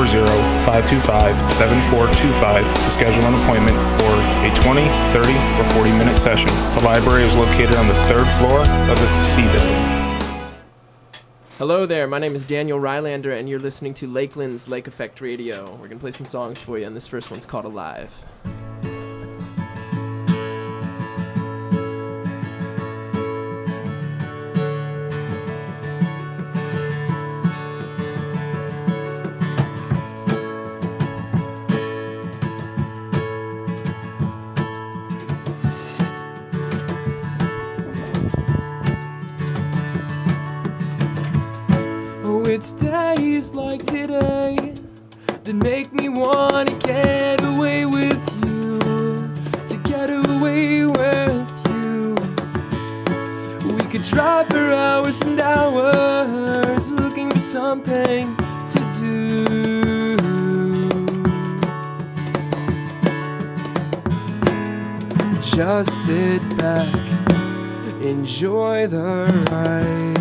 740-525-7425 to schedule an appointment for a 20, 30, or 40-minute session. The library is located on the 3rd floor of the C building. Hello there, my name is Daniel Rylander, and you're listening to Lakeland's Lake Effect Radio. We're going to play some songs for you, and this first one's called Alive. It's days like today that make me want to get away with you, to get away with you. We could drive for hours and hours looking for something to do. Just sit back, enjoy the ride.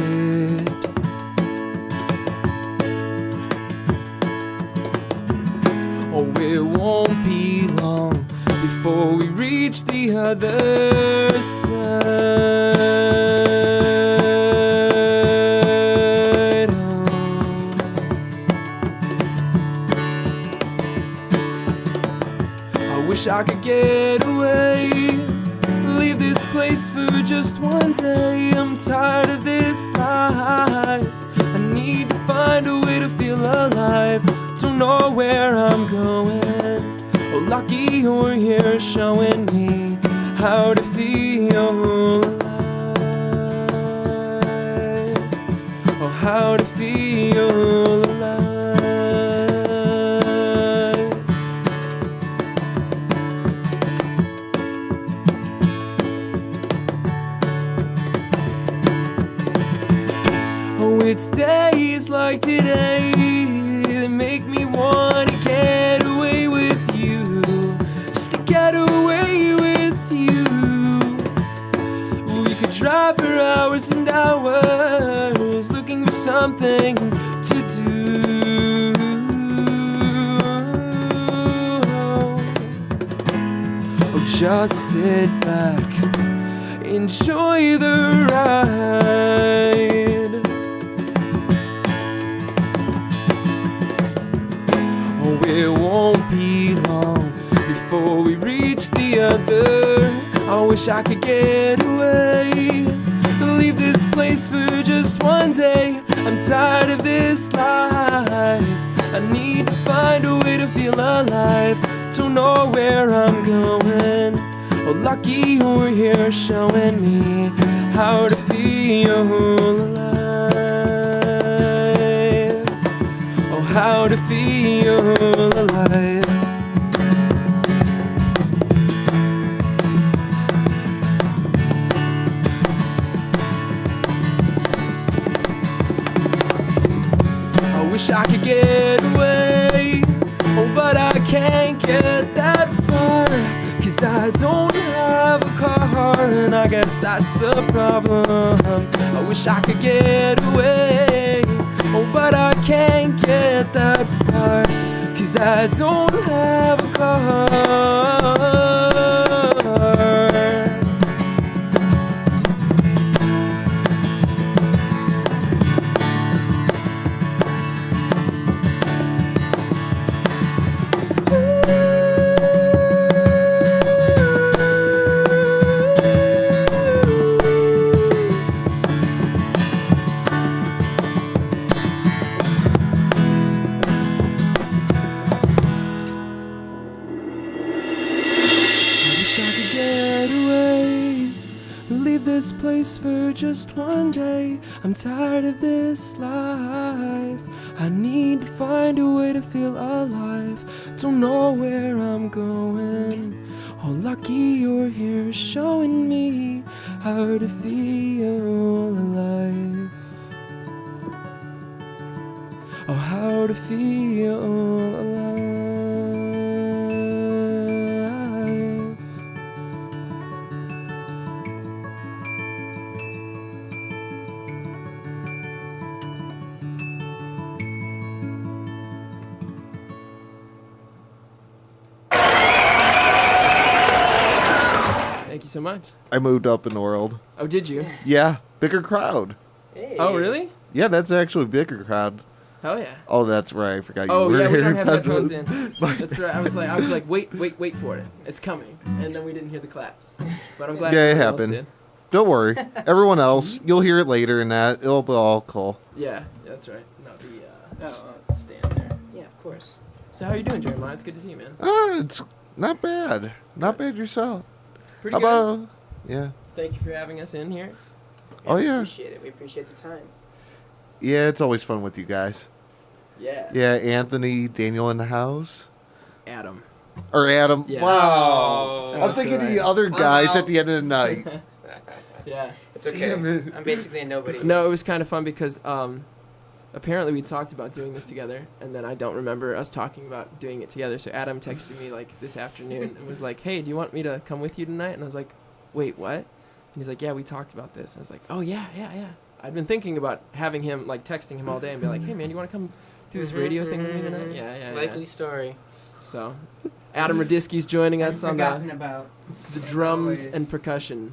Oh, it won't be long before we reach the other side. Oh. I wish I could get away, leave this place for just one day. I'm tired of this life. I need to find a way to feel alive. Don't know where I'm going. Oh, lucky you're here showing me how to feel alive. Oh, how to feel alive. Oh, it's days like today that make me want to get away with you, just to get away with you. We could drive for hours and hours looking for something to do. Oh, just sit back, enjoy the ride. It won't be long before we reach the other. I wish I could get away, leave this place for just one day. I'm tired of this life. I need to find a way to feel alive. Don't know where I'm going. Oh, lucky you're here showing me how to feel alive. Oh, how to feel alive. I wish I could get away, oh, but I can't get that far, 'cause I don't have a car, and I guess that's a problem. I wish I could get away, oh, but I can't get that far, 'cause I don't have a car. This place for just one day. I'm tired of this life. I need to find a way to feel alive. Don't know where I'm going. Oh, lucky you're here showing me how to feel alive. Oh, how to feel alive. so much. I moved up in the world. Oh, did you? Yeah, bigger crowd. Hey. Oh, really? Yeah, that's actually a bigger crowd. Oh, yeah. Oh, that's right. I forgot you Oh, were yeah, we here. don't have headphones in. That's right. I was like, wait for it. It's coming. And then we didn't hear the claps. But I'm glad Yeah, it everyone else happened. did. Don't worry. Everyone else, you'll hear it later in that. It'll be all cool. Yeah, that's right. No, the stand there. Yeah, of course. So how you doing, Jeremiah? It's good to see you, man. It's not bad. Not bad yourself. Pretty How good. about, yeah. Thank you for having us in here. Oh, We yeah. appreciate it. We appreciate the time. Yeah, it's always fun with you guys. Yeah. Yeah, Anthony, Daniel in the house. Adam. Or Adam. Yeah. Wow. Oh, I'm that's thinking all right. the other guys Wow. at the end of the night. Yeah. It's okay. Damn it. I'm basically a nobody. No, it was kind of fun because apparently we talked about doing this together, and then I don't remember us talking about doing it together. So Adam texted me like this afternoon and was like, "Hey, do you want me to come with you tonight?" And I was like, "Wait, what?" And he's like, "Yeah, we talked about this." I was like, "Oh yeah." I'd been thinking about having him like texting him all day and be like, "Hey man, you want to come do this radio thing with me tonight?" Yeah. Likely story. So Adam Radisky's joining us on Forgotten about. the as drums always. and percussion.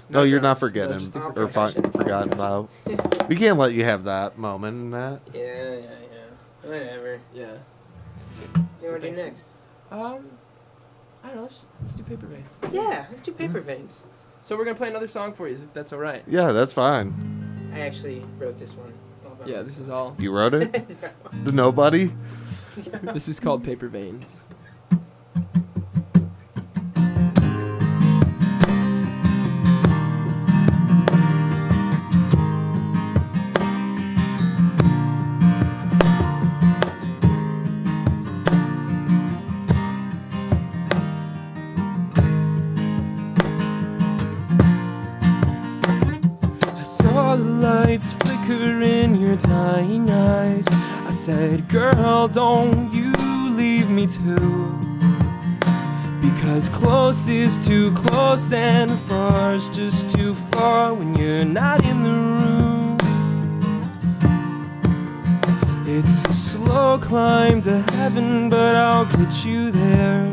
No, you're not drums, forgetting. just the Oh, Or percussion. forgotten about. We can't let you have that moment and that. Yeah. Whatever. Yeah. You So want to do thanks. next? I don't know. Let's do Paper Veins. Yeah, let's do Paper Veins. So we're gonna play another song for you, if that's all right. Yeah, that's fine. I actually wrote this one. all by Yeah, this is all. You wrote it? The nobody? This is called Paper Veins. I saw the lights flicker in your dying eyes. I said, girl, don't you leave me too. Because close is too close and far's just too far when you're not in the room. It's a slow climb to heaven, but I'll get you there.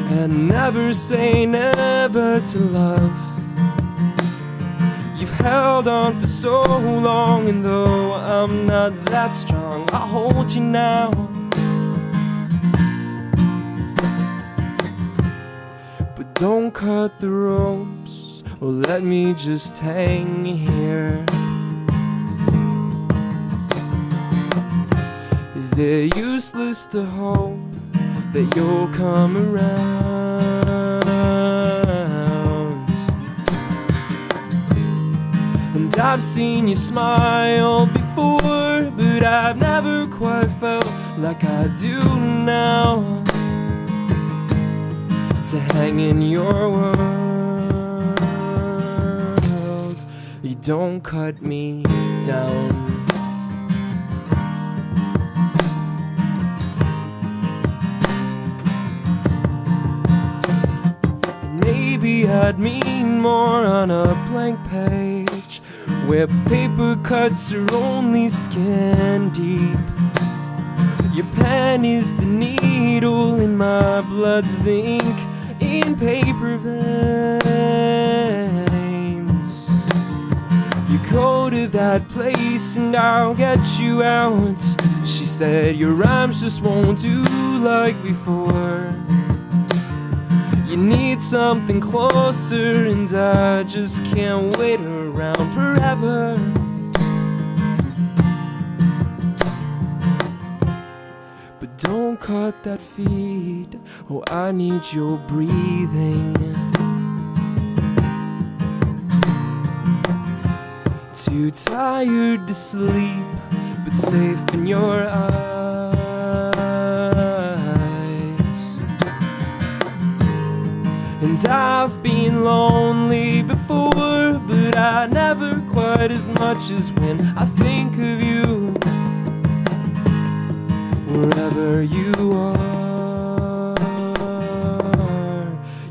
And never say never to love. You've held on for so long, and though I'm not that strong, I'll hold you now. But don't cut the ropes, or let me just hang here. Is it useless to hope that you'll come around? And I've seen you smile before, but I've never quite felt like I do now. To hang in your world, you don't cut me down. Maybe I'd mean more on a blank page, where paper cuts are only skin deep. Your pen is the needle and my blood's the ink in paper veins. You go to that place and I'll get you out. She said your rhymes just won't do like before. You need something closer, and I just can't wait around forever. But don't cut that feed, oh I need your breathing. Too tired to sleep, but safe in your eyes. And I've been lonely before, but I never quite as much as when I think of you. Wherever you are,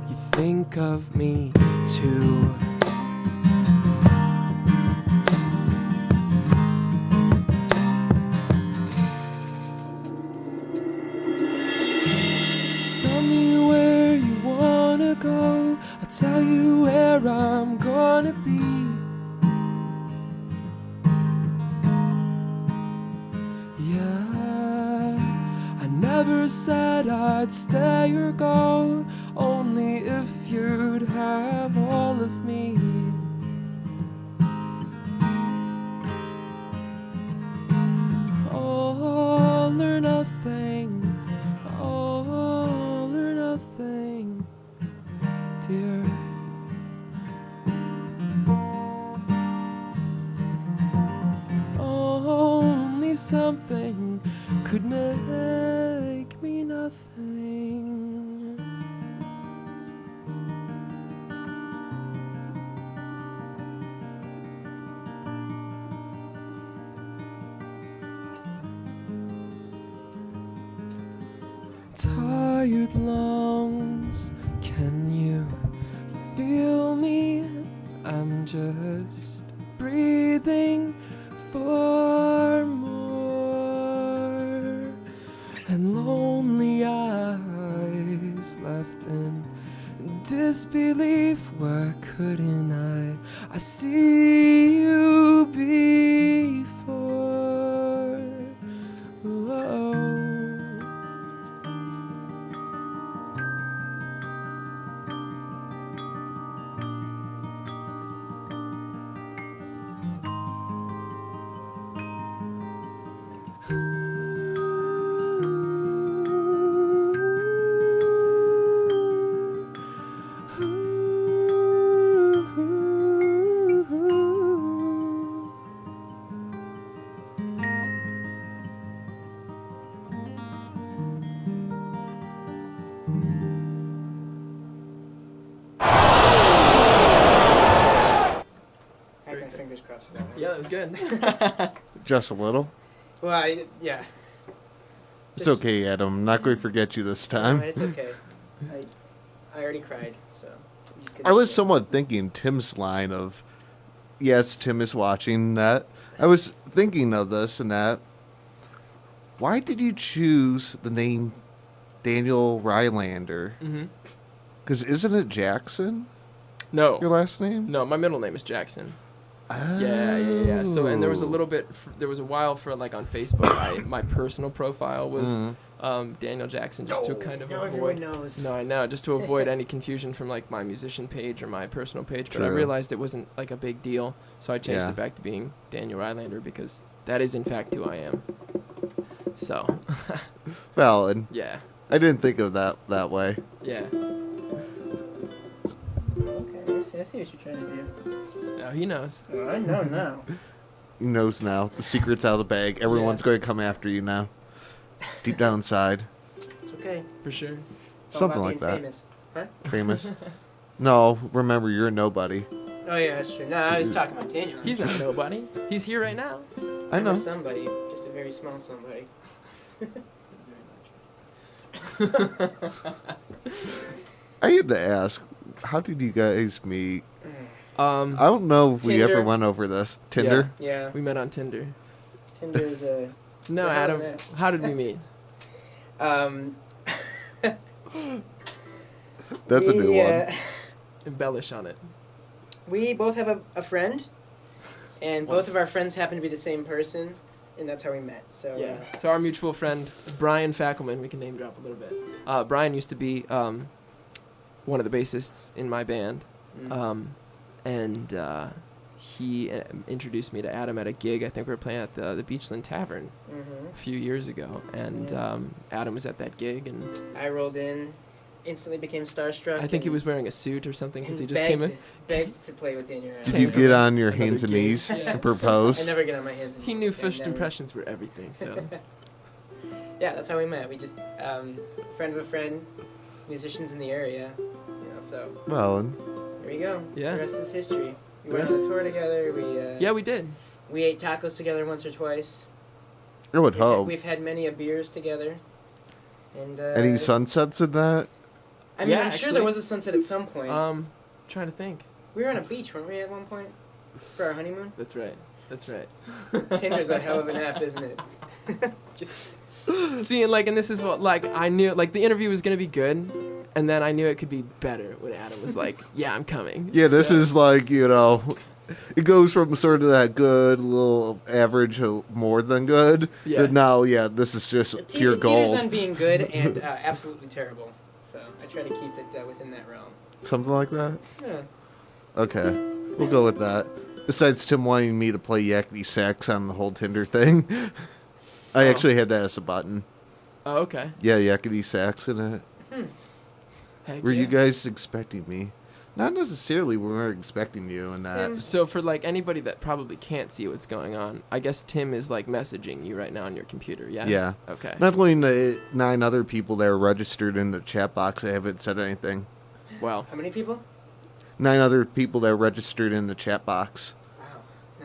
you think of me too. Tell me where you wanna go, I'll tell you never said I'd stay or go, only if you'd have all of me. All or nothing, all or nothing, dear. Only something could make me nothing. Tired lungs, can you feel me? I'm just breathing for more, and lonely eyes left in disbelief. Why couldn't I see you before? Whoa. I had my fingers crossed for that one. Yeah, that was good. Just a little. Well, yeah. It's Just- okay, Adam. I'm not going to forget you this time. It's okay. I already cried, so. I'm just gonna I was say- somewhat thinking Tim's line of, yes, Tim is watching that. I was thinking of this and that. Why did you choose the name Daniel Rylander? Mm-hmm. Because isn't it Jackson, No. your last name? No, my middle name is Jackson. Oh. Yeah. So, and there was a little bit, there was a while for like on Facebook, my personal profile was Daniel Jackson, just to kind of now avoid. everyone knows. No, I know, just to avoid any confusion from like my musician page or my personal page. But I True. realized it wasn't like a big deal, so I changed Yeah. it back to being Daniel Rylander because that is in fact who I am. So, Valid. yeah, I didn't think of that way. yeah. Okay, I see what you're trying to do. No, he knows. Oh, I know now. He knows now. The secret's out of the bag. Everyone's going to come after you now. Deep down inside. It's okay. For sure. It's all Something about like being that. Famous. Huh? Famous. No, remember, you're a nobody. Oh yeah, that's true. No, I was talking about Daniel. He's not nobody. He's here right now. I I'm know. a somebody, just a very small somebody. I had to ask, how did you guys meet? I I don't know if we ever Tinder. went over this. Tinder? Yeah, We met on Tinder. Tinder is a. No, a hell of Adam. an app. How did we meet? That's a we, new one. Embellish on it. We both have a friend, and both of our friends happen to be the same person, and that's how we met. So Yeah. So our mutual friend Brian Fackelman, we can name drop a little bit. Brian used to be one of the bassists in my band, and he introduced me to Adam at a gig. I think we were playing at the Beachland Tavern a few years ago, and Adam was at that gig, and I rolled in, instantly became starstruck. I think he and- was wearing a suit or something because he and just begged, came in. begged to play with Daniel. Did Came you from get on your another hands and gig. knees Yeah. and propose? I never get on my hands and He knees knew with him, first never. impressions were everything, so Yeah, that's how we met. We just friend of a friend, musicians in the area, So Well, here we go. Yeah. The rest is history. We The went on a tour together. yeah, we did. We ate tacos together once or twice. I would hope. We've had many a beers together. And Any sunsets in that? I mean, Yeah, I'm sure actually. there was a sunset at some point. Trying to think. We were on a beach, weren't we, at one point? For our honeymoon? That's right. That's right. Tinder's a hell of an app, isn't it? Just See, and this is what, I knew, the interview was going to be good, and then I knew it could be better when Adam was like, yeah, I'm coming. Yeah, this So- is like, It goes from sort of that good, little average, more than good. Yeah. To now, this is just pure It teeters gold. on being good and absolutely terrible. So I try to keep it within that realm. Something like that? Yeah. Okay. We'll go with that. Besides Tim wanting me to play Yakety Sax on the whole Tinder thing, I actually had that as a button. Oh, okay. Yeah, Yakety Sax in it. Heck Were yeah. you guys expecting me? Not necessarily. We weren't expecting you and that. Tim. So for like anybody that probably can't see what's going on, I guess Tim is like messaging you right now on your computer. Yeah. Yeah. Okay. Not only the 9 other people that are registered in the chat box, I haven't said anything. Well, How many people? 9 other people that are registered in the chat box. Wow.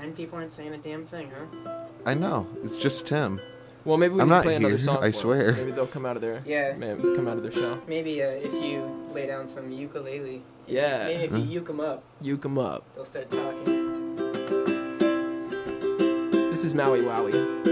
9 people aren't saying a damn thing, huh? I know. It's just Tim. well, maybe we I'm can not play another here, song. I for swear. them. Maybe they'll come out of their Yeah. come out of their shell. Maybe if you lay down some ukulele. Yeah. Maybe if you uke them up, You come up. they'll start talking. This is Maui Wowie.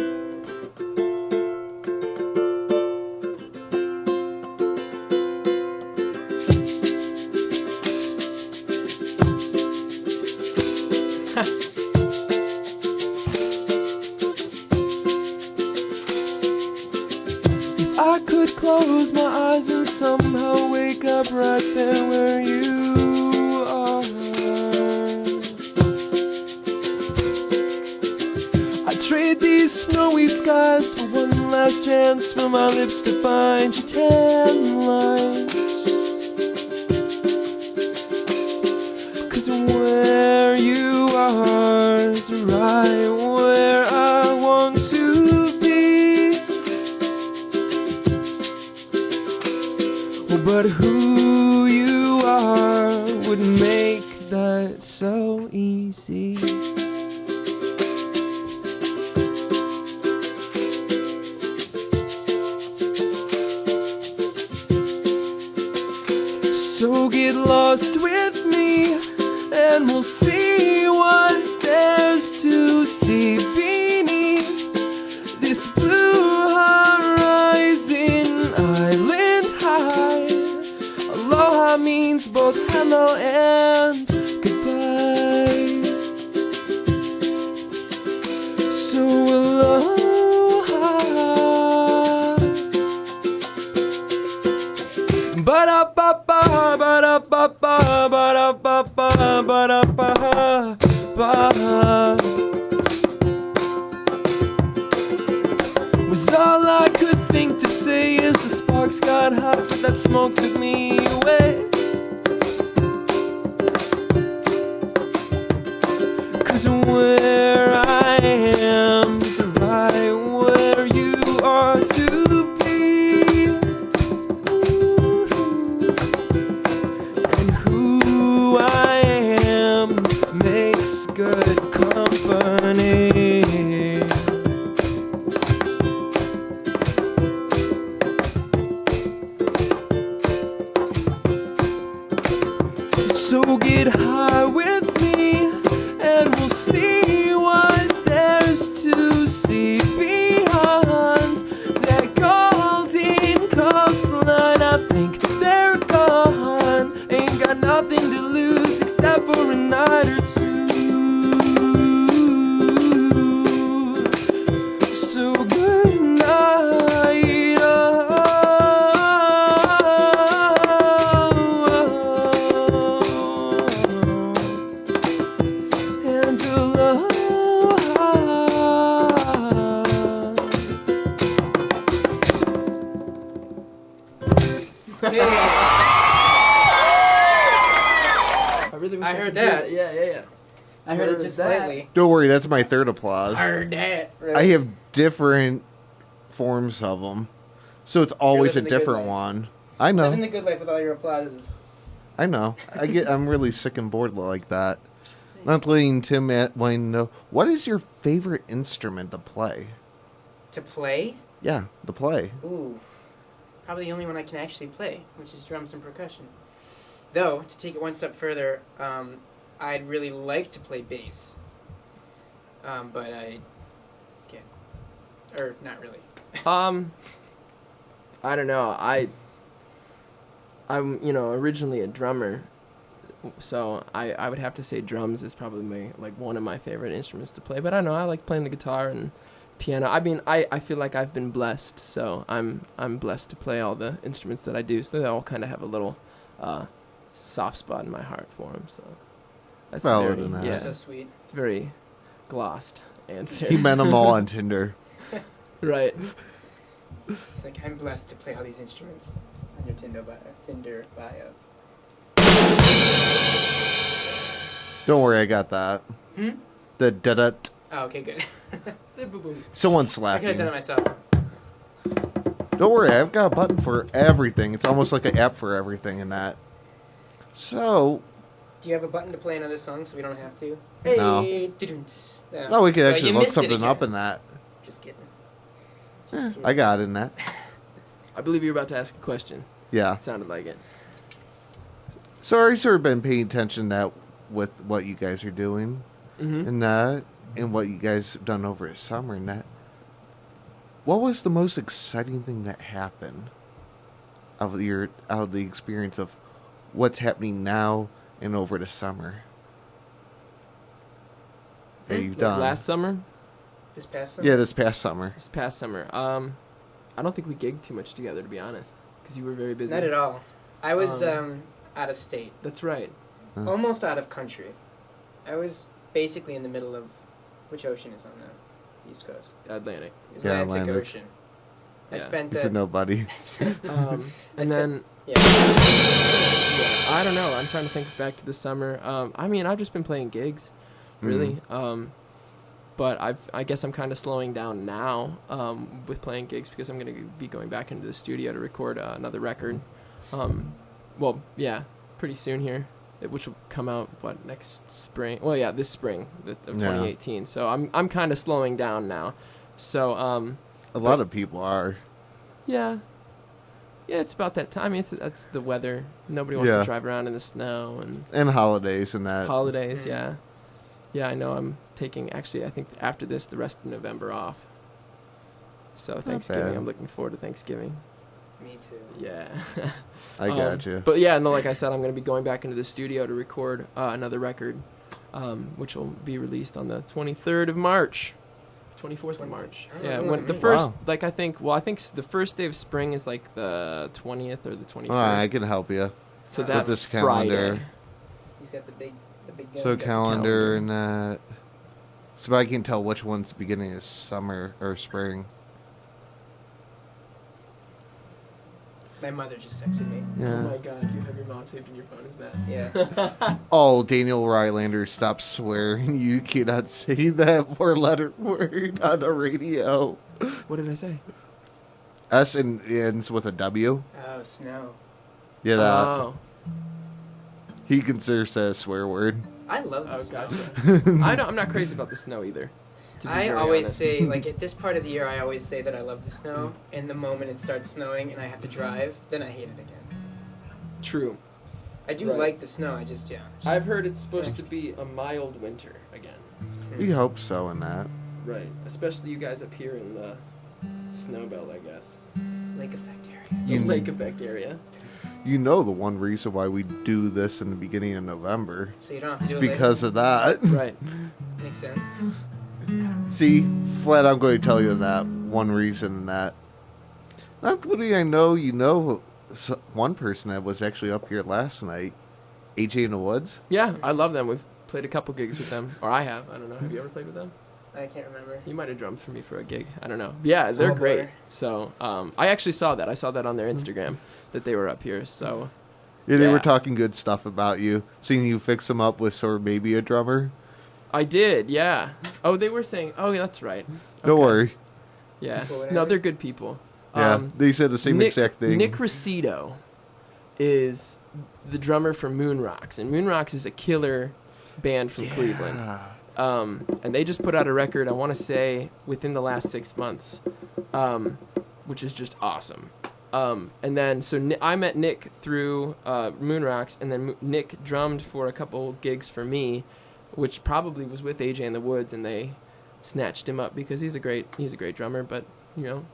I could close my eyes and somehow wake up right there where you are. I trade these snowy skies for one last chance for my lips to find your tan lines. 'Cause where you are is right where I want to be. But who you are would make that so easy. So get lost with me and we'll see what there's to see beneath this blue horizon, island high. Aloha means both hello and goodbye. So aloha. Ba-da-ba-ba, ba-da-ba-ba, ba-da-ba-ba, ba-da-ba-ba. Was all I could think to say as the sparks got hot, but that smoke took me away. 'Cause where I am is right where you are to be. And who I am makes good company. So get high with me and we'll see what there's to see beyond that golden coastline. I think they're gone, ain't got nothing to lose except for a night or two. So good night. And aloha. I really wish I could heard hear that. it. Yeah. I heard it Heard just that. slightly. Don't worry, that's my third applause. I heard that. Right? I have different forms of them. So it's always a living the good different life. one. I know. Living the good life with all your applauses. I know. I'm really sick and bored like that. Not letting Tim Wayne know. What is your favorite instrument to play? To play? Yeah, to play. Ooh. Probably the only one I can actually play, which is drums and percussion. Though, to take it one step further, I'd really like to play bass. But I can't. Or, not really. I don't know. I'm originally a drummer, So I would have to say drums is probably one of my favorite instruments to play. But I know I like playing the guitar and piano. I mean, I feel like I've been blessed, so I'm blessed to play all the instruments that I do. So they all kind of have a little soft spot in my heart for them. So that's Valid very, enough. yeah, So sweet. it's a very glossed answer. He met them all on Tinder. Right. It's like I'm blessed to play all these instruments on your Tinder bio. Don't worry, I got that. Hmm? The da-da. Oh, okay, good. Someone's I could have done it slacking. myself. Don't worry, I've got a button for everything. It's almost like an app for everything in that. So, Do you have a button to play another song so we don't have to? No. Hey, doo-doo-ts. no, we could Well, actually you look missed it something up again. in that. Just kidding. I got in that. I believe you're about to ask a question. Yeah. It sounded like it. So I've sort of been paying attention to that with what you guys are doing Mm-hmm. and that, and what you guys have done over the summer and that. What was the most exciting thing that happened out of the experience of what's happening now and over the summer that you've done? Last summer? This past summer? Yeah, this past summer. This past summer. I don't think we gigged too much together, to be honest, because you were very busy. Not at all. I was Um, out of state. That's right. Almost out of country. I was basically in the middle of... Which ocean is on the East Coast? Atlantic. Yeah, Atlantic Atlantic. Ocean. I Yeah. spent... It's a nobody. And then, yeah. I don't know. I'm trying to think back to the summer. I mean, I've just been playing gigs, really. But I guess I'm kind of slowing down now with playing gigs because I'm going to be going back into the studio to record another record. Well, yeah, pretty soon here, which will come out next spring? Well, yeah, this spring of 2018. So I'm kind of slowing down now. So A lot of people are. yeah, it's about that time. I mean, that's the weather. Nobody wants Yeah. to drive around in the snow and And holidays and that. holidays. Mm. Yeah, I know. I'm taking actually. I think after this, the rest of November off. So Not Thanksgiving. bad. I'm looking forward to Thanksgiving. Me too. Yeah. I got you. But yeah, no, like I said, I'm going to be going back into the studio to record another record, which will be released on the 23rd of March. 24th of March. Oh, Yeah, really? when the first, Wow. I think the first day of spring is like the 20th or the 21st. I can help you. So With that this Friday. calendar. He's got the big guns. So got the calendar and that. So I can tell which one's the beginning of summer or spring. My mother just texted me. Oh Yeah. my god, you have your mom saved in your phone, isn't that? Yeah. Oh, Daniel Rylander, stop swearing. You cannot say that four-letter word on the radio. What did I say? S and ends with a W. Oh, snow. Yeah, that. Oh, He considers that a swear word. I love the oh snow. gotcha. I'm not crazy about the snow either. To be I very always honest. say, like, at this part of the year, I always say that I love the snow. And the moment it starts snowing and I have to drive, then I hate it again. True. I do Right. like the snow. I just, yeah. I've heard it's supposed to be a mild winter again. We hope so in that. Right. Especially you guys up here in the snow belt, I guess. Lake effect area. The You- lake effect area. You know the one reason why we do this in the beginning of November. So you don't have to It's do it later? because of that. Right. Makes sense. See, flat, I'm going to tell you that one reason that. Not that I know you know one person that was actually up here last night, AJ in the Woods. Yeah, I love them. We've played a couple gigs with them, or I have. I don't know. Have you ever played with them? I can't remember. You might have drummed for me for a gig. I don't know. Yeah, It's they're all great. blur. So I actually saw that. I saw that on their Instagram that they were up here. So Yeah, they were Yeah. talking good stuff about you. Seeing you fix them up with sort of maybe a drummer. I did. Yeah. Oh, they were saying. Oh, yeah, that's right. Don't Okay. worry. Yeah. Well, No, whatever. they're good people. Yeah, they said the same exact thing. Nick Rosito is the drummer for Moon Rocks, and Moon Rocks is a killer band from Cleveland. And they just put out a record, I want to say, within the last 6 months, which is just awesome. And then, so I met Nick through Moon Rocks, and then Nick drummed for a couple gigs for me, which probably was with AJ in the Woods, and they snatched him up because he's a great drummer. But you know,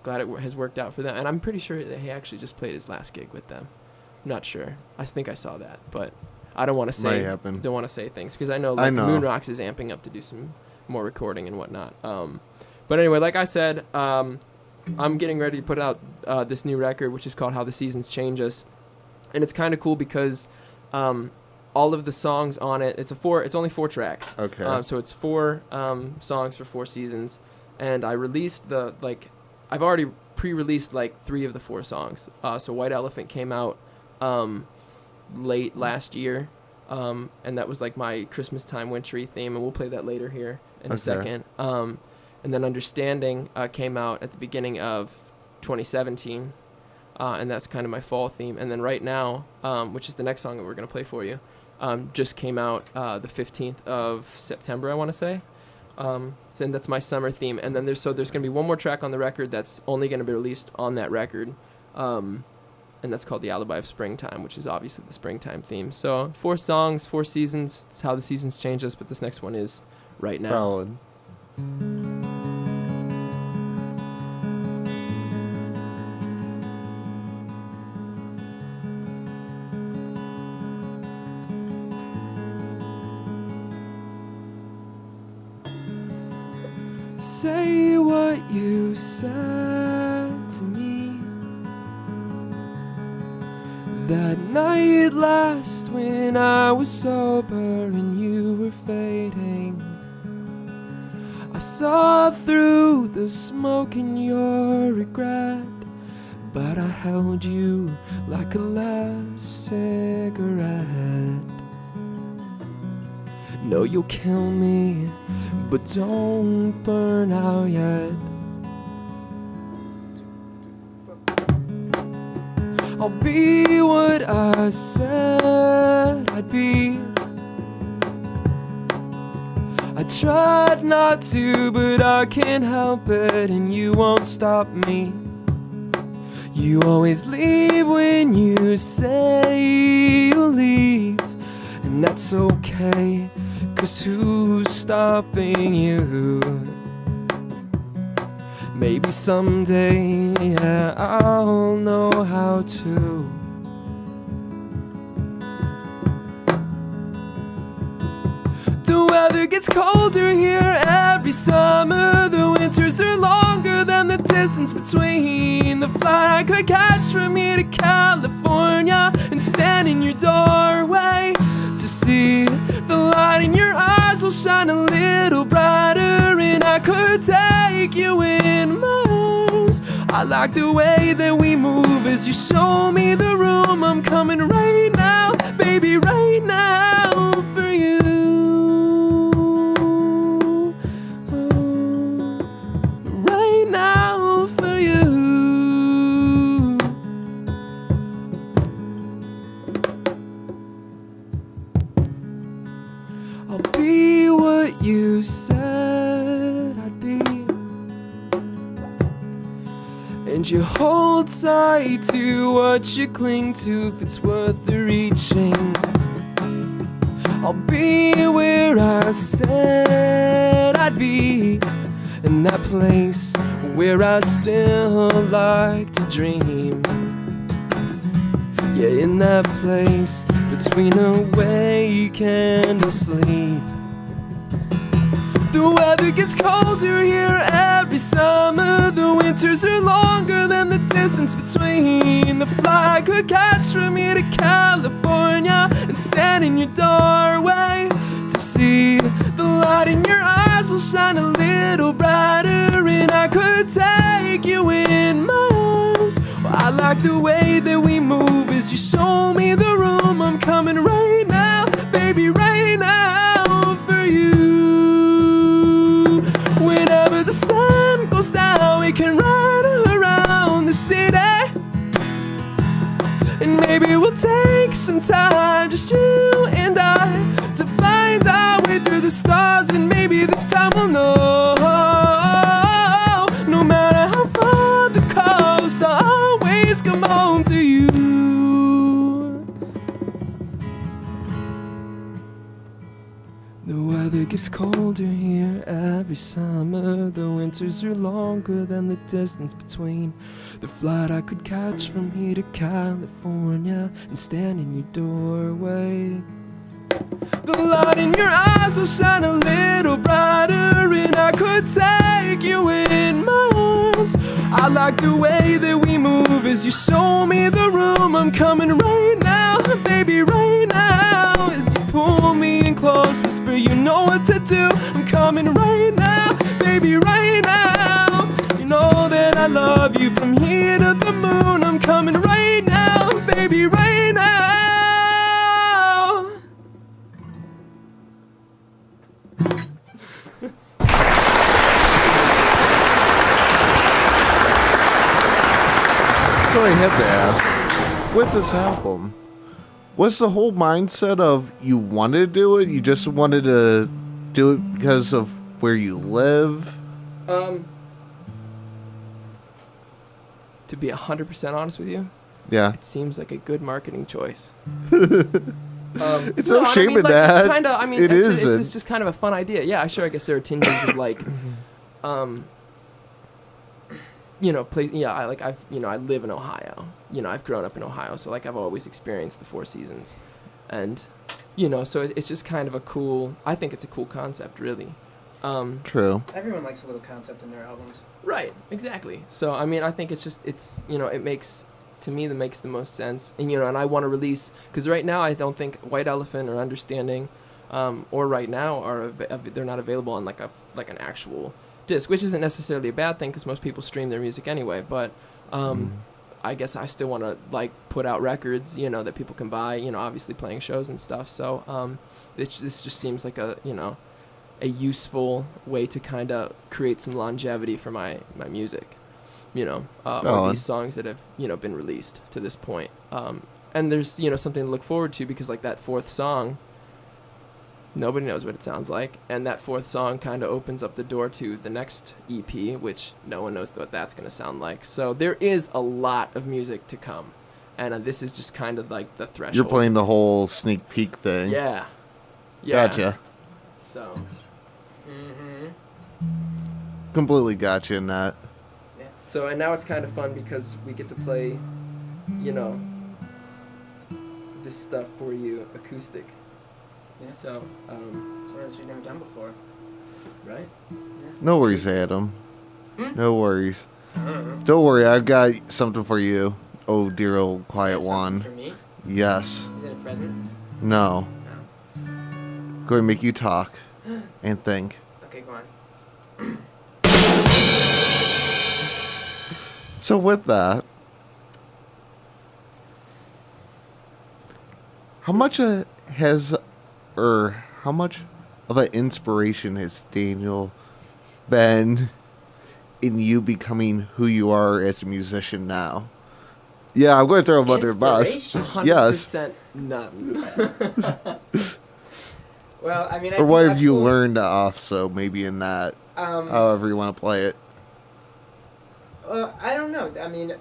glad it has worked out for them. And I'm pretty sure that he actually just played his last gig with them. I'm not sure. I think I saw that, but I don't want to say Might happen. don't want to say things because I know I like know. Moonrocks is amping up to do some more recording and whatnot. But anyway, like I said, I'm getting ready to put out this new record, which is called How the Seasons Change Us, and it's kind of cool because all of the songs on it, it's only 4 tracks. Okay. So it's 4 songs for 4 seasons, and I released I've already pre-released like 3 of the 4 songs. So White Elephant came out late last year, and that was like my Christmas time wintry theme, and we'll play that later here in a second. And then Understanding came out at the beginning of 2017, and that's kind of my fall theme. And then Right Now, which is the next song that we're going to play for you, just came out the 15th of September, I want to say. So and that's my summer theme. And then there's going to be one more track on the record that's only going to be released on that record, and that's called The Alibi of Springtime, which is obviously the springtime theme. So 4 songs, 4 seasons. It's How the Seasons Change Us, but this next one is Right Now. Solid. Say what you said to me that night last when I was sober and you were fading. I saw through the smoke in your regret, but I held you like a last cigarette. No, you'll kill me, but don't burn out yet. I'll be what I said I'd be. I tried not to, but I can't help it, and you won't stop me. You always leave when you say you'll leave, and that's okay, 'cause who's stopping you? Maybe someday, yeah, I'll know how to. The weather gets colder here every summer. The winters are longer than the distance between. The flight I could catch from here to California and stand in your doorway to see the light in your eyes will shine a little brighter, and I could take you in my arms. I like the way that we move as you show me the room. I'm coming right now, baby, right now for you. Oh, right now for you. I'll be what you said I'd be, and you hold tight to what you cling to if it's worth the reaching. I'll be where I said I'd be, in that place where I still like to dream. Yeah, in that place between awake and asleep. The weather gets colder here every summer. The winters are longer than the distance between. The flight I could catch from here to California and stand in your doorway to see the light in your eyes will shine a little brighter, and I could take you in my arms. Well, I like the way that we move as you show me the room. I'm coming right now, baby, right now for you. Whenever the sun goes down, we can ride around the city, and maybe we'll take some time, just you and I, to find our way through the stars. And maybe this time we'll know, no matter how far the coast, I'll always come home to you. The weather gets colder here every summer. The winters are longer than the distance between. The flight I could catch from here to California and stand in your doorway The light in your eyes will shine a little brighter, and I could take you in my arms. I like the way that we move as you show me the room. I'm coming right now, baby, right now. As you pull me in close, whisper you know what to do. I'm coming right now, baby, right now. You know that I love you from here to the moon. I'm coming right now, baby, right now. So I have to ask, with this album, was the whole mindset of you wanted to do it? You just wanted to do it because of where you live? To be 100% honest with you, Yeah. it seems like a good marketing choice. It's no shame in that. It's kinda, It isn't. it's just kind of a fun idea. Yeah, sure. I guess there are tinges of like, I live in Ohio. I've grown up in Ohio, so like I've always experienced the Four Seasons, and so it's just kind of a cool. I think it's a cool concept, really. True. Everyone likes a little concept in their albums. Right. Exactly. So I think it makes. To me, that makes the most sense, and and I want to release, because right now I don't think White Elephant or Understanding, or Right Now they're not available on like an actual disc, which isn't necessarily a bad thing because most people stream their music anyway. But I guess I still want to like put out records, that people can buy, obviously playing shows and stuff. So this just seems like a useful way to kind of create some longevity for my music. Or these songs that have been released to this point, and there's something to look forward to, because like that fourth song, nobody knows what it sounds like, and that fourth song kind of opens up the door to the next EP, which no one knows what that's going to sound like. So there is a lot of music to come, and this is just kind of like the threshold. You're playing the whole sneak peek thing. Yeah. Gotcha. So Completely gotcha in that. So, and now it's kind of fun because we get to play, this stuff for you acoustic. Yeah. So, Something else we've never done before. right? No worries, Adam. Hmm? No worries. I don't know. Don't worry, I've got something for you. Oh, dear old You quiet have something one. For me? Yes. Is it a present? No. No. Going to make you talk and think. Okay, go on. So with that, how much of an inspiration has Daniel been in you becoming who you are as a musician now? Yeah, I'm going to throw him under the bus. Inspiration? 100% none. Well, I mean, Or what have you learned off, so maybe in that, Um, however you want to play it. I don't know. I mean,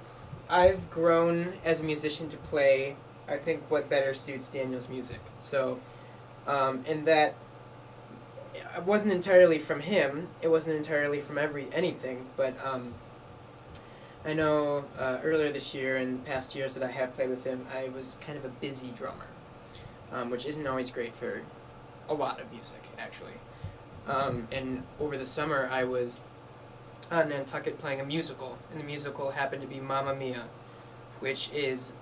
I've grown as a musician to play, I think, what better suits Daniel's music. So, and that it wasn't entirely from him. It wasn't entirely from anything. But I know earlier this year and past years that I have played with him, I was kind of a busy drummer, which isn't always great for a lot of music, actually. And over the summer, I was on Nantucket playing a musical, and the musical happened to be Mamma Mia, which is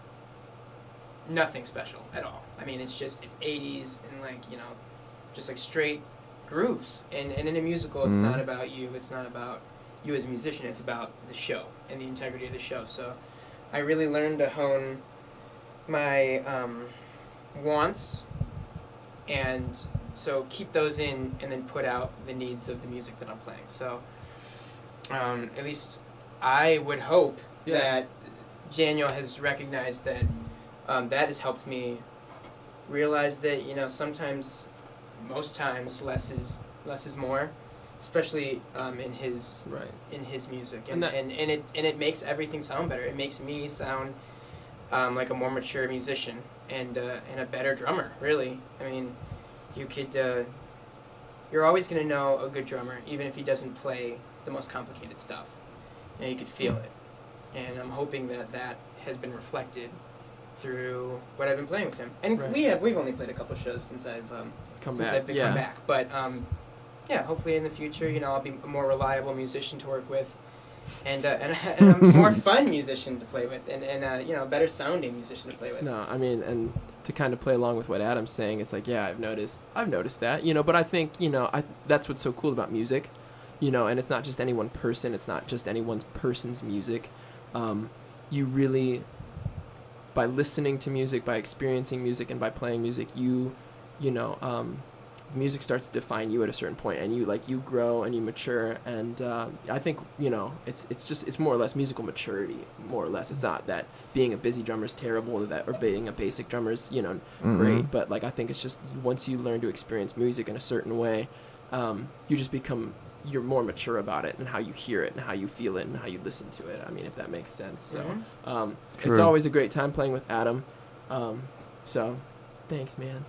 nothing special at all. I mean, it's 80s and just like straight grooves. And in a musical, it's not about you. It's not about you as a musician. It's about the show and the integrity of the show. So I really learned to hone my wants, and so keep those in, and then put out the needs of the music that I'm playing. So at least I would hope that Daniel has recognized that that has helped me realize that sometimes, most times, less is more, especially in his music, and it makes everything sound better. It makes me sound like a more mature musician and a better drummer. Really, I mean, you're always gonna know a good drummer even if he doesn't play the most complicated stuff. You could feel it, and I'm hoping that has been reflected through what I've been playing with him. And Right. we've only played a couple shows since I've Come since back. I've come back. But yeah, hopefully in the future, I'll be a more reliable musician to work with, and a more fun musician to play with, and a better sounding musician to play with. No, I mean, and to kind of play along with what Adam's saying, it's like, yeah, I've noticed that, but I think, that's what's so cool about music, and it's not just any one person, it's not just any one person's music. You really, by listening to music, by experiencing music, and by playing music, music starts to define you at a certain point, and you grow and you mature, and I think it's more or less musical maturity, more or less. It's not that being a busy drummer is terrible, or being a basic drummer is great, but I think it's just once you learn to experience music in a certain way, you're more mature about it, and how you hear it and how you feel it and how you listen to it. I mean, if that makes sense. So it's always a great time playing with Adam. So thanks, man.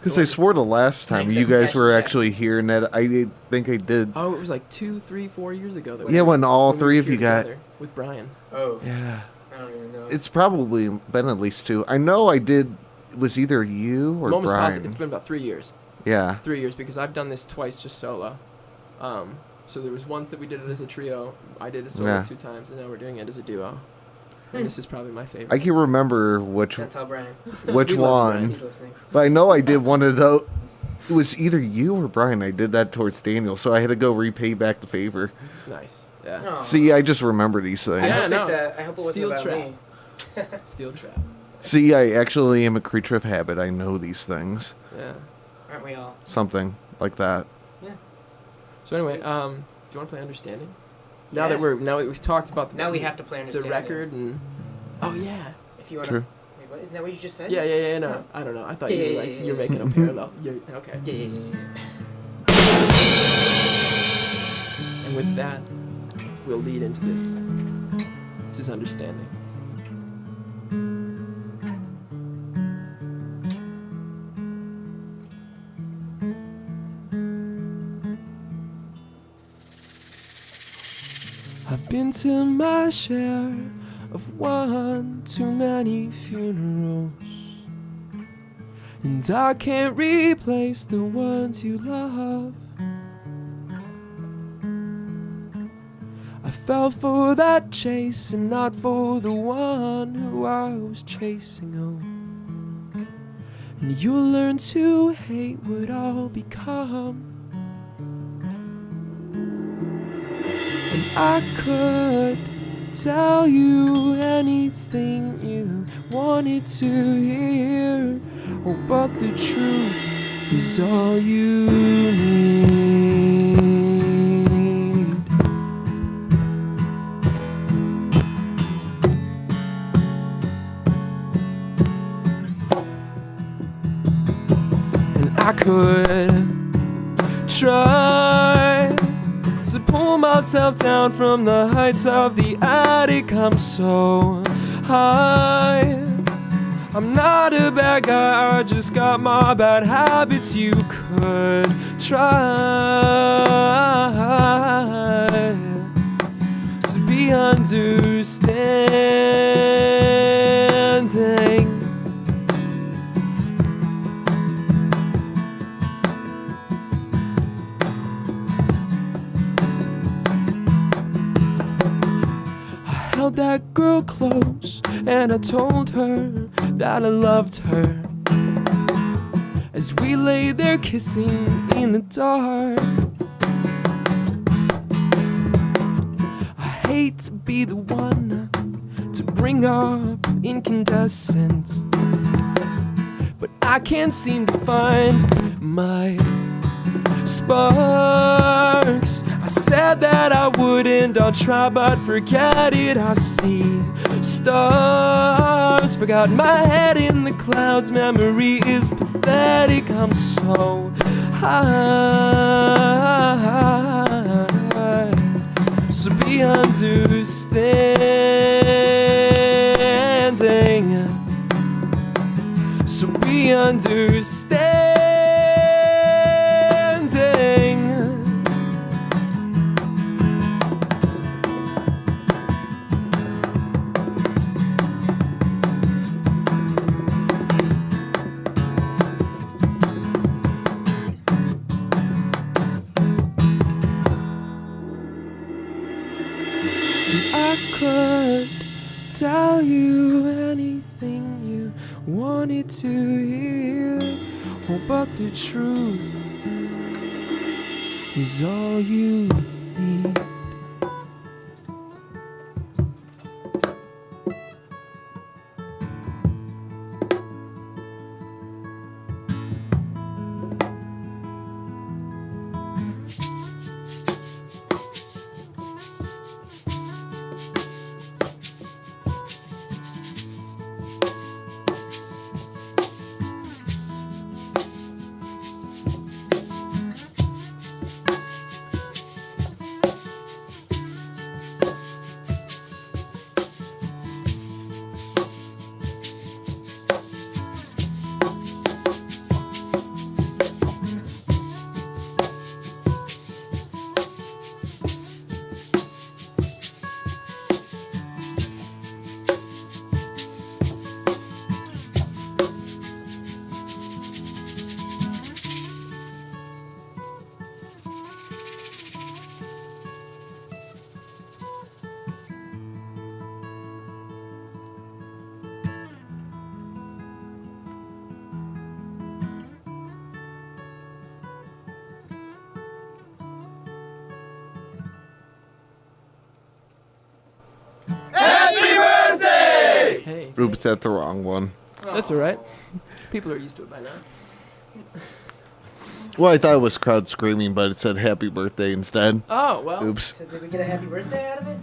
Because I swore the last time Thanks, you guys were Chat. actually here, and that I think I did. Oh, it was like 2, 3, 4 years ago. When all we three were of you here got. together with Brian. Oh, Yeah. I don't even know. It's probably been at least 2. I know I did. Was either you or I'm almost Brian? positive it's been about 3 years. Yeah. 3 years, because I've done this twice just solo. So there was once that we did it as a trio. I did it solo 2 times, and now we're doing it as a duo. And this is probably my favorite. I can remember which Can't tell Brian. which We love one, He's listening. but I know I did one of those. It was either you or Brian. I did that towards Daniel, so I had to go repay back the favor. Nice. Yeah. Aw. See, I just remember these things. Yeah, no. I hope it wasn't Steel about trap. me. Steel trap. See, I actually am a creature of habit. I know these things. Yeah. Aren't we all? Something like that. Yeah. So anyway, do you want to play Understanding? Now Yeah. that we've talked about Now we have to play the Understanding. record and yeah. If you want True. to. Wait, what? Isn't that what you just said? Yeah. No, Oh. I don't know. I thought Yeah. you're making a parallel. Okay. Yeah. And with that, we'll lead into this. This is Understanding. I've been to my share of one too many funerals, and I can't replace the ones you love. I fell for that chase and not for the one who I was chasing on. And you'll learn to hate what I'll become. And I could tell you anything you wanted to hear, oh, but the truth is all you need. And I could try to pull myself down from the heights of the attic. I'm so high. I'm not a bad guy, I just got my bad habits. You could try to be understanding. Held that girl close and I told her that I loved her as we lay there kissing in the dark. I hate to be the one to bring up incandescence, but I can't seem to find my sparks. I said that I wouldn't, I'll try but forget it. I see stars, forgot my head in the clouds. Memory is pathetic, I'm so high. So be understanding. So be understanding. I could tell you anything you wanted to hear. Oh, but the truth is all you need. Hey, Oops, that's the wrong one. that's all right. People are used to it by now. Well, I thought it was crowd screaming, but it said happy birthday instead. Oh, well. Oops. So did we get a happy birthday out of it?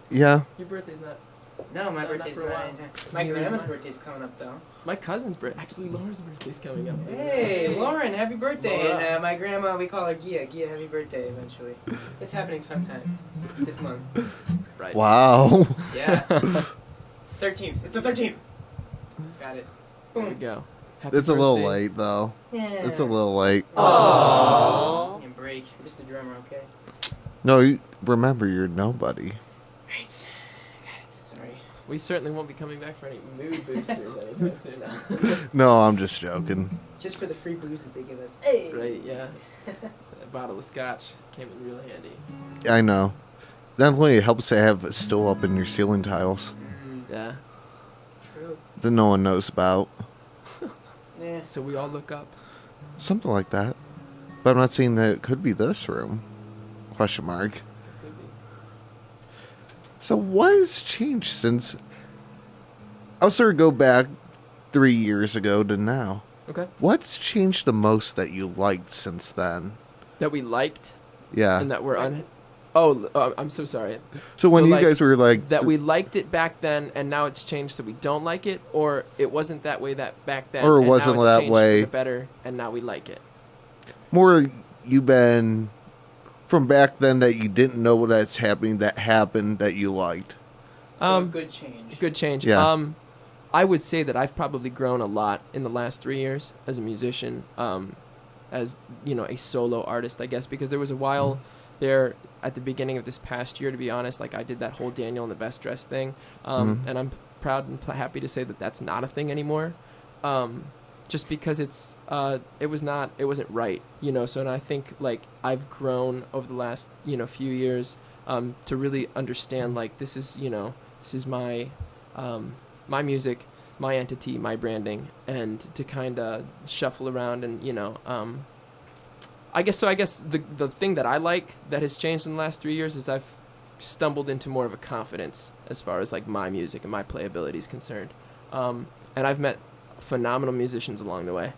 Yeah. Your birthday's not. No, my No, not birthday's for a not while. anytime. My Neither is grandma's mine. birthday's coming up though. My cousin's birthday. Actually, Laura's birthday's coming up. Hey, Lauren, happy birthday! Laura. And my grandma, we call her Gia. Gia, happy birthday eventually. It's happening sometime this month. Right. Wow. Yeah. 13th. It's the 13th. Got it. There we Boom. go. Happy It's a little birthday. late, though. Yeah. It's a little late. Aww. And break. I'm just a drummer, okay? No, remember, you're nobody. Right. Got it. Sorry. We certainly won't be coming back for any mood boosters anytime soon now. No, I'm just joking. Just for the free booze that they give us. Hey. Right, yeah. That bottle of scotch came in real handy. I know. Definitely it helps to have it still up in your ceiling tiles Yeah. True. that no one knows about. Yeah. So we all look up. Something like that. But I'm not saying that it could be this room. Question mark. Could be. So what has changed since... I'll sort of go back 3 years ago to now. Okay. What's changed the most that you liked since then? That we liked Yeah. and that we're I'm so sorry. So when so, you like, guys were like... That we liked it back then and now it's changed so we don't like it, or it wasn't that way that back then Or it and wasn't now it's that changed way. for the better and now we like it. More you've been... From back then that you didn't know that's happening, that happened, that you liked. So a good change. Good change. Yeah. I would say that I've probably grown a lot in the last 3 years as a musician, as a solo artist, I guess, because there was a while there at the beginning of this past year, to be honest, like I did that whole Daniel and the Best Dressed thing, and I'm proud and happy to say that that's not a thing anymore, just because it wasn't right, So, and I think like I've grown over the last few years to really understand like this is my my music, my entity, my branding, and to kind of shuffle around and I guess the thing that I like that has changed in the last 3 years is I've stumbled into more of a confidence as far as like my music and my playability is concerned, and I've met phenomenal musicians along the way.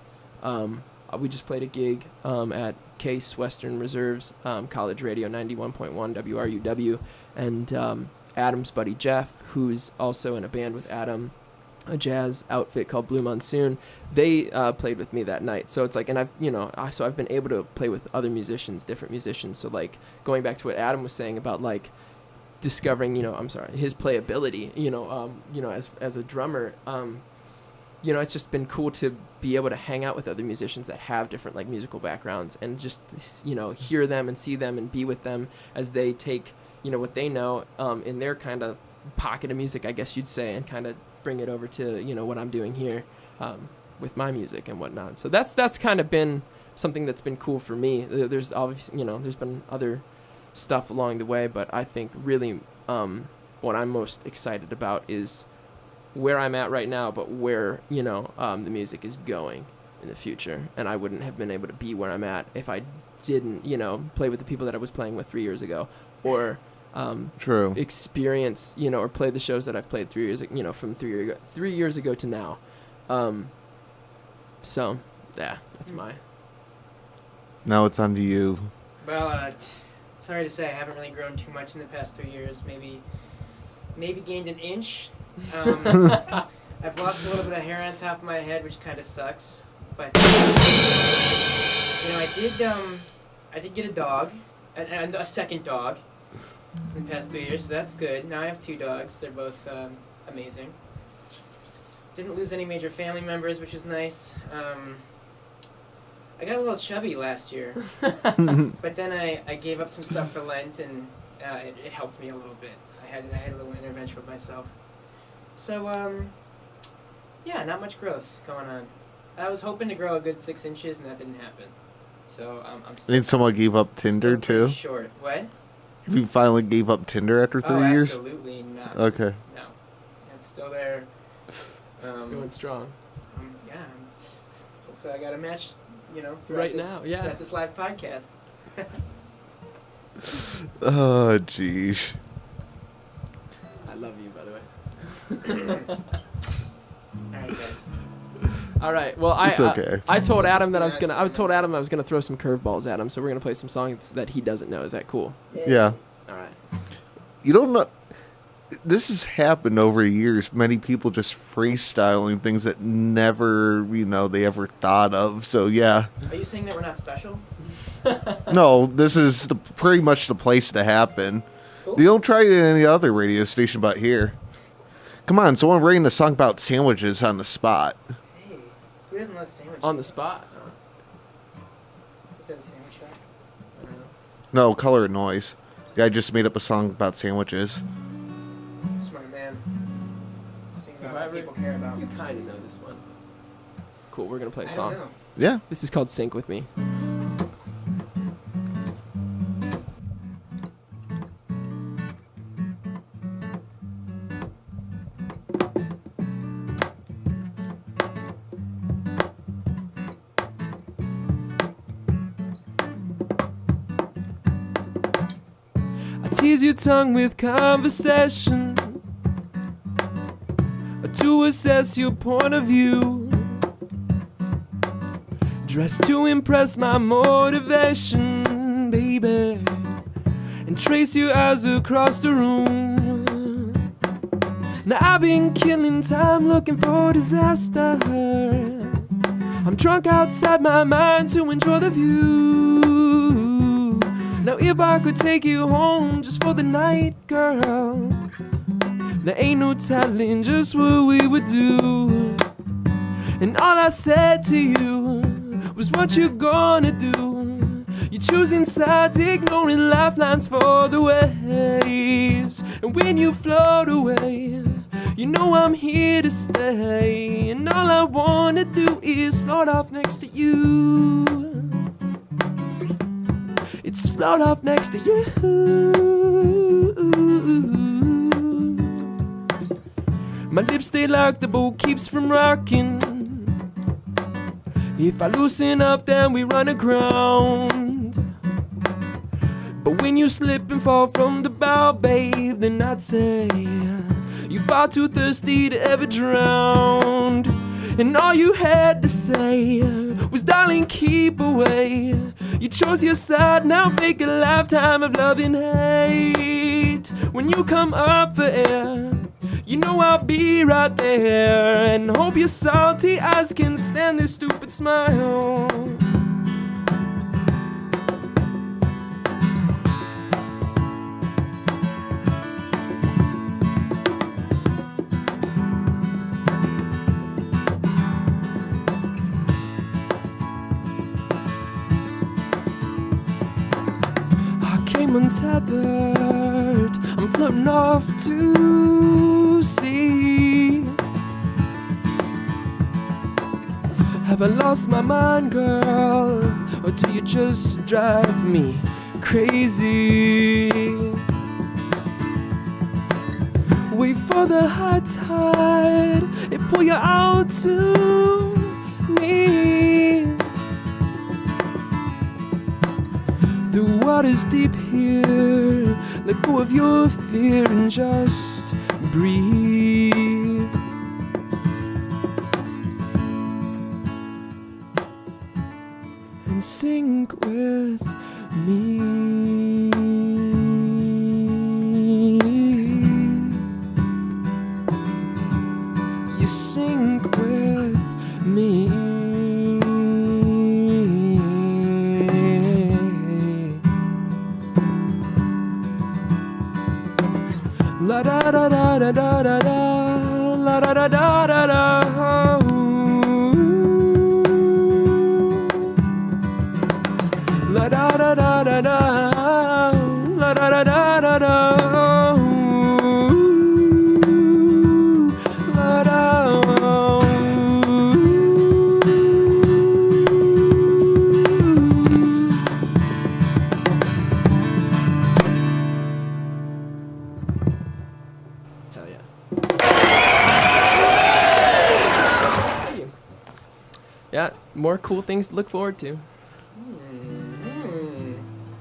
We just played a gig at Case Western Reserve's College Radio 91.1 WRUW, and Adam's buddy Jeff, who's also in a band with Adam, a jazz outfit called Blue Monsoon, they played with me that night. So it's like, and I've been able to play with other musicians, different musicians. So like going back to what Adam was saying about like discovering, his playability, as a drummer, it's just been cool to be able to hang out with other musicians that have different like musical backgrounds and just, hear them and see them and be with them as they take, what they know in their kind of pocket of music, I guess you'd say, and kind of bring it over to, what I'm doing here with my music and whatnot. So that's kind of been something that's been cool for me. There's obviously, there's been other stuff along the way, but I think really what I'm most excited about is where I'm at right now, but where, the music is going in the future. And I wouldn't have been able to be where I'm at if I didn't, play with the people that I was playing with 3 years ago, or True. experience, or play the shows that I've played 3 years, from 3 years ago to now. So, yeah, that's my. Now it's on to you. Well, sorry to say, I haven't really grown too much in the past 3 years. Maybe gained an inch. I've lost a little bit of hair on top of my head, which kind of sucks. But I did get a dog, and a second dog in the past 3 years. So that's good. Now I have 2 dogs. They're both amazing. Didn't lose any major family members, which is nice. I got a little chubby last year, but then I gave up some stuff for Lent, and it helped me a little bit. I had a little intervention with myself. So, yeah, not much growth going on. I was hoping to grow a good 6 inches, and that didn't happen. So I'm still. And someone gave up Tinder still too. Short. What? You finally gave up Tinder after 3 years? Absolutely not. Okay. No, it's still there. Going strong. Yeah. Hopefully, I got a match. Right now, yeah. At this live podcast. Oh, jeez. I love you, by the way. All right, guys. All right. Well, It's okay. I told Adam that I told Adam I was gonna throw some curveballs at him, so we're gonna play some songs that he doesn't know. Is that cool? Yeah. All right. You don't know. This has happened over years. Many people just freestyling things that never, they ever thought of. So, yeah. Are you saying that we're not special? No, this is pretty much the place to happen. Cool. You don't try it at any other radio station but here. Come on, someone writing a song about sandwiches on the spot. Hey, who doesn't love sandwiches? On the spot. Is that a sandwich shop? I don't know. No, Color and Noise. Guy just made up a song about sandwiches. Smart man. Sing If about I what ever- people care about. You kind of know this one. Cool. We're gonna play a I song. don't know. Yeah. This is called "Sync with Me." I tease your tongue with conversation to assess your point of view, dressed to impress my motivation, baby, and trace your eyes across the room. Now I've been killing time looking for disaster. I'm drunk outside my mind to enjoy the view. Now if I could take you home just for the night, girl, there ain't no telling just what we would do. And all I said to you was what you gonna do. You're choosing sides, ignoring lifelines for the waves. And when you float away, you know I'm here to stay. And all I wanna do is float off next to you. It's float off next to you. My lips stay locked, the boat keeps from rocking. If I loosen up, then we run aground. But when you slip and fall from the bow, babe, then I'd say you're far too thirsty to ever drown. And all you had to say was, darling, keep away. You chose your side, now fake a lifetime of love and hate. When you come up for air, you know I'll be right there. And hope your salty eyes can stand this stupid smile. Untethered, I'm floating off to sea. Have I lost my mind, girl, or do you just drive me crazy? Wait for the high tide, it pull you out to me. The water's deep here, let go of your fear and just breathe. And sink with me. You sink with me. La da da da da da da da, la da da da da da. La da da da da da, la da da da da da. La da. Hell yeah. Thank you. Yeah, more cool things to look forward to.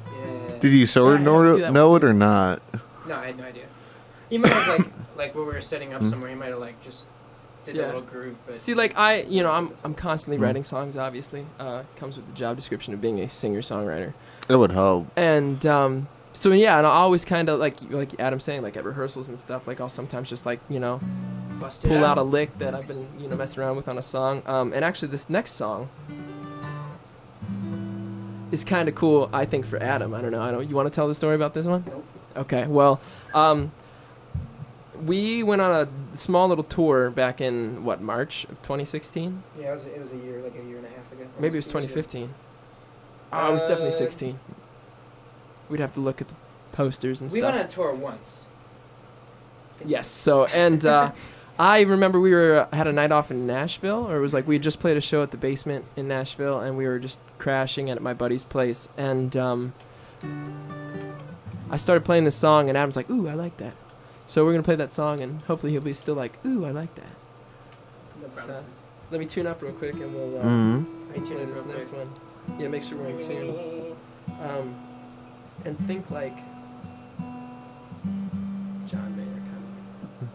Yeah. Did you sort of Yeah, I do know, that know one it too. or not? No, I had no idea. He might have like when we were setting up somewhere. He might have like just did Yeah. a little groove, but See, like I'm constantly writing songs. Obviously, comes with the job description of being a singer-songwriter. I would hope. And so yeah, and I always kind of like Adam's saying, like at rehearsals and stuff, like I'll sometimes just like bust it pull out a lick that I've been messing around with on a song. And actually, this next song is kind of cool, I think, for Adam. I don't know. You want to tell the story about this one? Nope. Okay. Well, we went on a small little tour back in March of 2016. Yeah, it was a year, like a year and a half ago. Maybe it was 2015. Oh, it was definitely 16. We'd have to look at the posters and We stuff. went on tour once. Yes. So, and I remember we had a night off in Nashville, or it was like we had just played a show at the basement in Nashville, and we were just crashing at my buddy's place, and I started playing this song, and Adam's like, "Ooh, I like that." So we're gonna play that song, and hopefully he'll be still like, "Ooh, I like that." No promises. Let me tune up real quick, and we'll Mm-hmm. I tune play in this real next quick. one. Yeah, make sure we're in tune. And think like John Mayer kind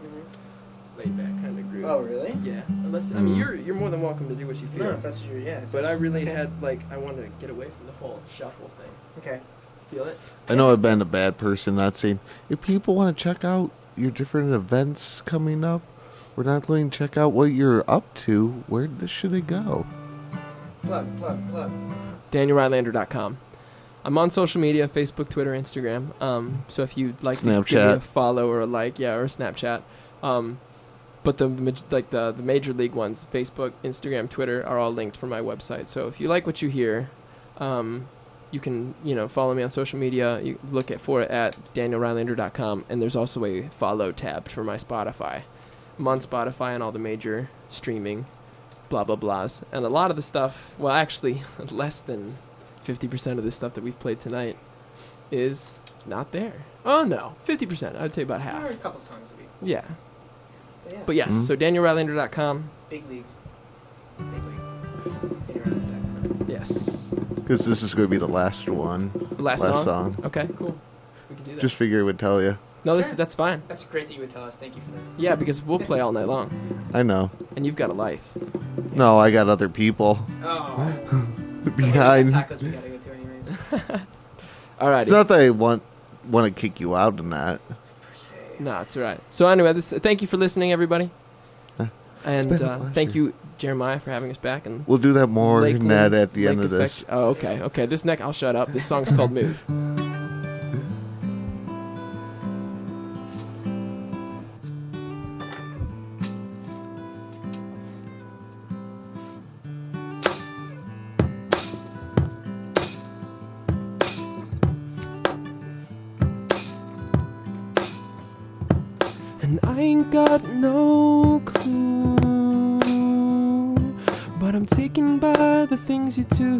Mhm. of laid back kind of groove. Oh, really? Yeah. Unless I mean you're more than welcome to do what you feel. No, if that's your yeah. if But I that's- really had I wanted to get away from the whole shuffle thing. Okay. Feel it? I know I've been a bad person not saying, if people want to check out your different events coming up, we're not going to check out what you're up to, should they go? Plug. DanielRylander.com. I'm on social media, Facebook, Twitter, Instagram. So if you'd like to give me a Snapchat. follow or a like, or Snapchat. But the major league ones, Facebook, Instagram, Twitter, are all linked from my website. So if you like what you hear, you can follow me on social media. You look for it at DanielRylander.com, and there's also a follow tab for my Spotify. I'm on Spotify and all the major streaming, blah blah blahs, and a lot of the stuff. Well, actually, less than 50% of the stuff that we've played tonight is not there. Oh no, 50%. I'd say about There are half. a couple songs a week. Yeah, But yeah. but yes. Mhm. So DanielRylander.com. Big league. Big league. Yes. Because this is going to be the last one. Last Last song? song. Okay, cool. We can do that. Just figure it would tell you. No, Sure. that's fine. That's great that you would tell us. Thank you for that. Yeah, because we'll play all night long, I know. and you've got a life. No, I got other people Oh. behind. Tacos we gotta go to anyways. Alrighty. It's not that I want to kick you out in that. Per se. No, it's all right. So anyway, thank you for listening, everybody. And been a pleasure. thank you, Jeremiah, for having us back. And We'll do that more than that Lakeland's at the end Lake of this. Effect. Oh, okay. Okay, this next, I'll shut up. This song's called Move. And I ain't got no clue, but I'm taken by the things you do,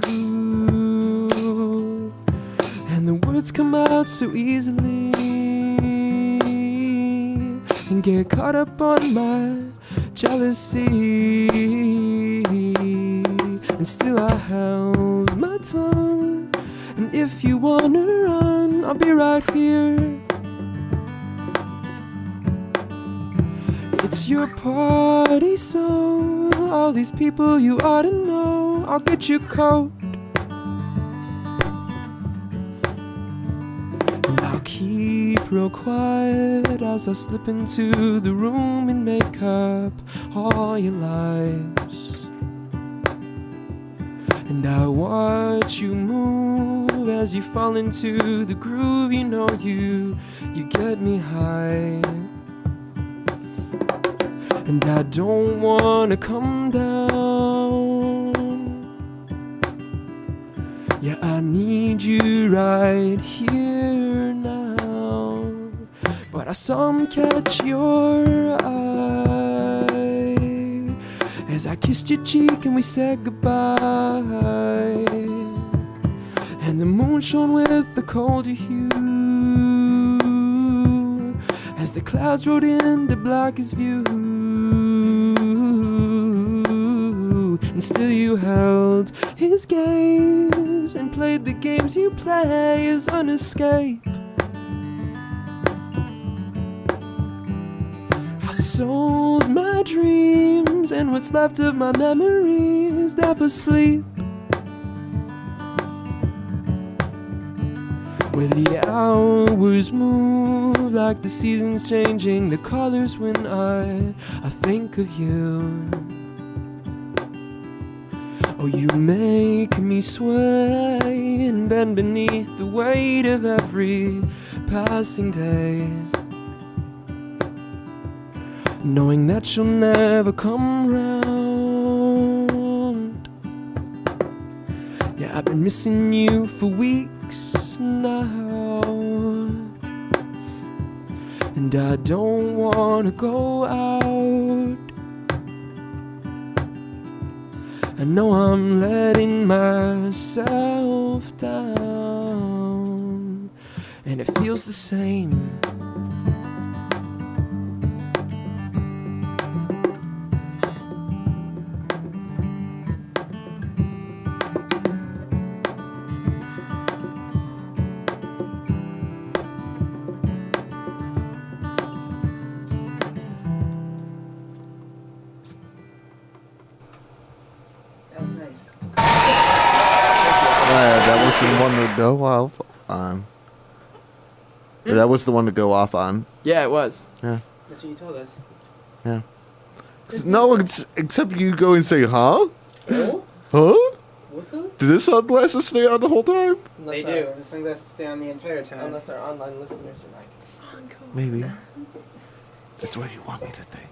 and the words come out so easily. and get caught up on my jealousy. And still I held my tongue. And if you wanna run, I'll be right here. It's your party, so all these people you ought to know. I'll get your coat. And I'll keep real quiet as I slip into the room and make up all your lies. And I watch you move as you fall into the groove. You know you get me high. And I don't wanna come down. Yeah, I need you right here now. But I saw him catch your eye as I kissed your cheek and we said goodbye. And the moon shone with a colder hue as the clouds rolled in to block his view. And still you held his gaze and played the games you play as an escape. I sold my dreams and what's left of my memories there for sleep. Where the hours move like the seasons changing the colors when I think of you. Oh, you make me sway and bend beneath the weight of every passing day, knowing that you'll never come round. Yeah, I've been missing you for weeks now, and I don't wanna go out. I know I'm letting myself down, and it feels the same. That was the one to go off on. Or that was the one to go off on. Yeah, it was. Yeah. That's what you told us. Yeah. No, except you go and say, huh? Oh? Huh? What's that? Did this sunglasses stay on the whole time? They do. The sunglasses stay on the entire time. Unless our online listeners are like, Maybe. That's what you want me to think.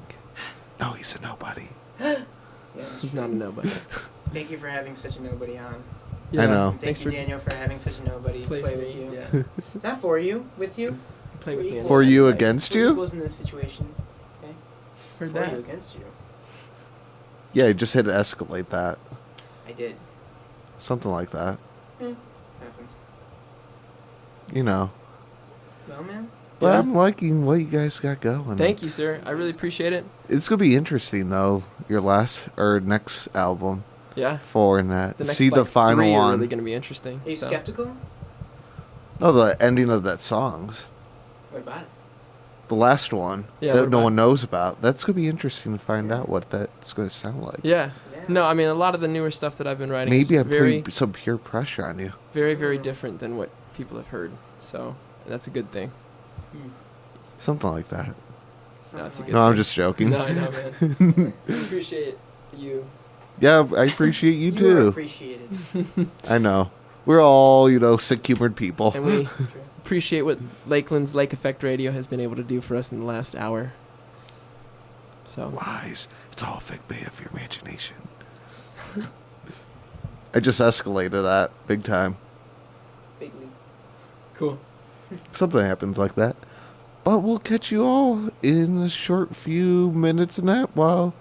No, he's a nobody. Yeah, that's he's true. not a nobody. Thank you for having such a nobody on. Yeah. I know. And thank you, Daniel, for having such a nobody play with me, you. Yeah. Not for you, with you. Play with me. For you Like, against We're you? equals in this situation. Okay? Heard For that. you against you. Yeah, you just had to escalate that. I did. Something like that. Happens. You know. Well, man. But Yeah. I'm liking what you guys got going. Thank you, sir. I really appreciate it. It's going to be interesting, though, your last or next album. Yeah. For and that. The next See the like, final three one. are really going to be interesting. Are you so. skeptical? No, the ending of that songs. What about it? The last one Yeah, that what no about one knows about. That's going to be interesting to find out what that's going to sound like. Yeah. Yeah. No, I mean, a lot of the newer stuff that I've been writing Maybe is I'm very, putting some peer pressure on you. very, very different than what people have heard. So that's a good thing. Something like that. No, it's a Something good No, I'm thing. just joking. No, I know, man. I appreciate you. Yeah, I appreciate you You are too. appreciated. I know. We're all, sick-humored people. And we appreciate what Lakeland's Lake Effect Radio has been able to do for us in the last hour. So Lies. It's all a figment of your imagination. I just escalated that big time. Big league. cool. Something happens like that. But we'll catch you all in a short few minutes and that while,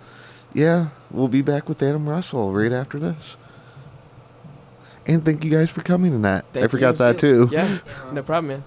we'll be back with Adam Russell right after this. And thank you guys for coming in that. I Thank forgot you. that too. Yeah, Yeah. no problem, man.